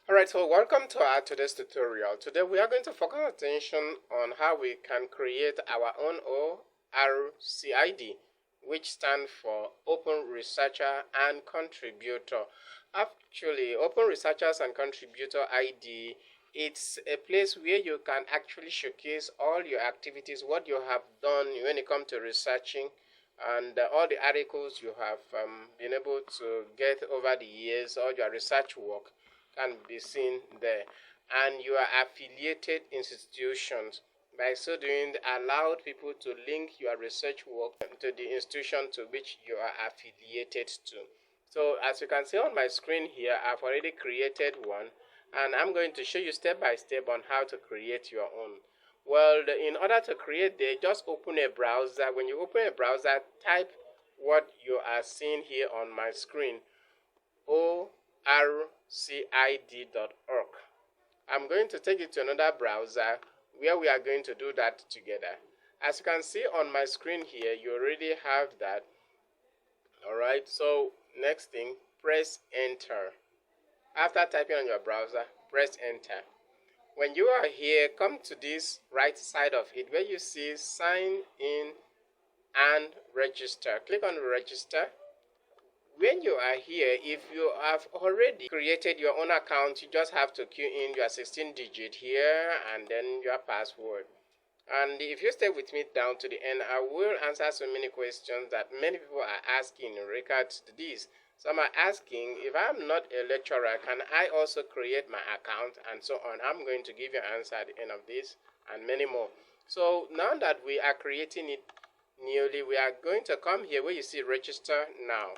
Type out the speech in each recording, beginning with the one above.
Alright, so welcome to our today's tutorial. Today we are going to focus our attention on how we can create our own ORCID, which stands for Open Researcher and Contributor. Actually, Open Researchers and Contributor ID, it's a place where you can actually showcase all your activities, what you have done when it comes to researching, and all the articles you have been able to get over the years, all your research work can be seen there, and your affiliated institutions. By so doing, allowed people to link your research work to the institution to which you are affiliated to. So as you can see on my screen here, I've already created one, and I'm going to show you step by step on how to create your own. Well, in order to create it, just open a browser. When you open a browser, type what you are seeing here on my screen, orcid.org. I'm going to take you to another browser where we are going to do that together. As you can see on my screen here, you already have that. Alright, so next thing, press enter. After typing on your browser, press enter. When you are here, come to this right side of it where you see sign in and register. Click on register. When you are here, if you have already created your own account, you just have to key in your 16-digit here and then your password. And if you stay with me down to the end, I will answer so many questions that many people are asking in regards to this. Some are asking, if I'm not a lecturer, can I also create my account, and so on. I'm going to give you an answer at the end of this and many more. So now that we are creating it newly, we are going to come here where you see register now.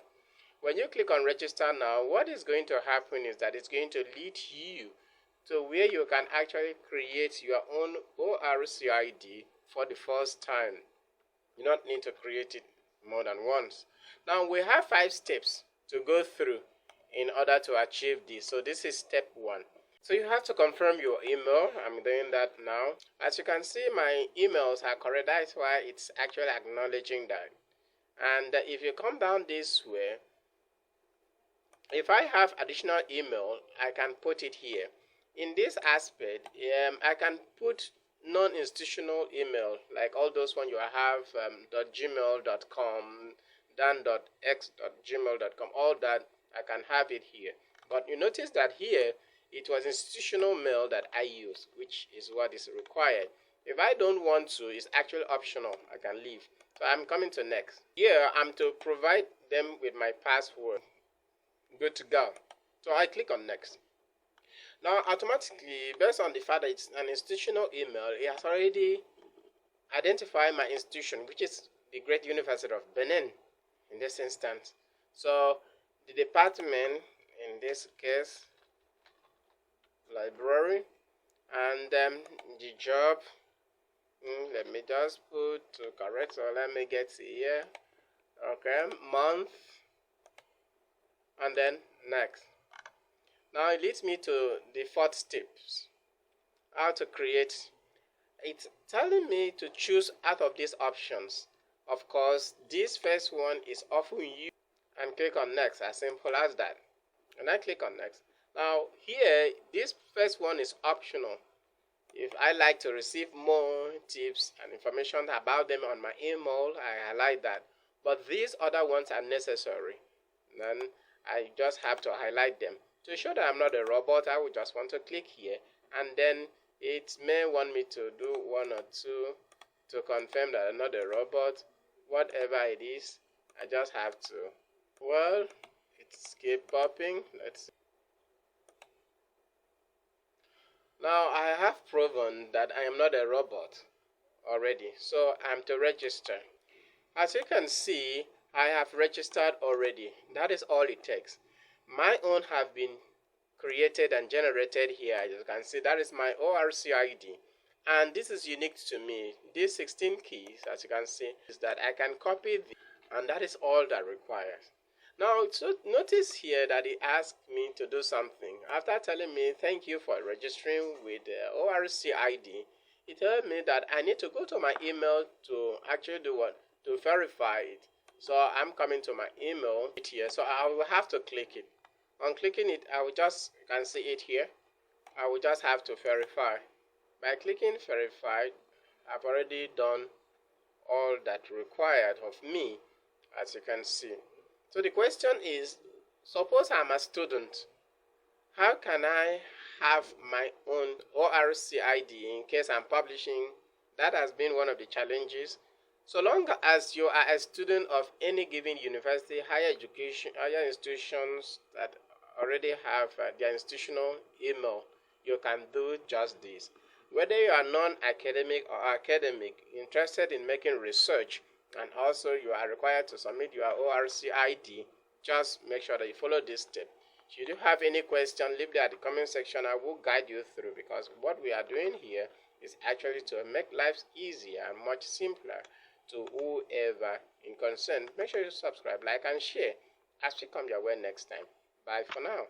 When you click on register now, what is going to happen is that it's going to lead you to where you can actually create your own ORCID for the first time. You don't need to create it more than once. Now we have 5 steps to go through in order to achieve this. So this is step 1. So you have to confirm your email. I'm doing that now. As you can see, my emails are correct. That's why it's actually acknowledging that. And if you come down this way, if I have additional email, I can put it here. In this aspect, I can put non-institutional email, like all those ones you have, .gmail.com, dan.x.gmail.com, all that, I can have it here. But you notice that here, it was institutional mail that I use, which is what is required. If I don't want to, it's actually optional. I can leave. So I'm coming to next. Here, I'm to provide them with my password. Good to go. So I click on next. Now automatically, based on the fact that it's an institutional email, it has already identified my institution, which is the Great University of Benin in this instance. So the department, in this case, library, and the job, let me just put correct, so let me get here, okay, month, and then next. Now it leads me to the 4th steps, how to create. It's telling me to choose out of these options. Of course, this first one is often used, and click on next, as simple as that. And I click on next. Now here, this first one is optional. If I like to receive more tips and information about them on my email, I highlight that. But these other ones are necessary. Then I just have to highlight them. To show that I'm not a robot, I would just want to click here, and then it may want me to do 1 or 2 to confirm that I'm not a robot. Whatever it is, I just have to. Well, it's keep popping. Let's see. Now I have proven that I am not a robot already, so I'm to register. As you can see, I have registered already. That is all it takes. My own have been created and generated here. As you can see, that is my ORCID, and this is unique to me. These 16 keys, as you can see, is that I can copy this, and that is all that requires. Now, so notice here that it asked me to do something. After telling me thank you for registering with ORCID, it told me that I need to go to my email to actually do what? To verify it. So I'm coming to my email here, so I will have to click it. On clicking it, I will just can see it here. I will just have to verify. By clicking verify, I've already done all that required of me, as you can see. So the question is, suppose I'm a student, how can I have my own ORCID ID in case I'm publishing? That has been one of the challenges. So long as you are a student of any given university, higher education, higher institutions that already have their institutional email, you can do just this. Whether you are non-academic or academic, interested in making research, and also you are required to submit your ORCID ID, just make sure that you follow this step. Should you have any question, leave it at the comment section. I will guide you through, because what we are doing here is actually to make life easier and much simpler to whoever in concern. Make sure you subscribe, like, and share as we come your way next time. Bye for now.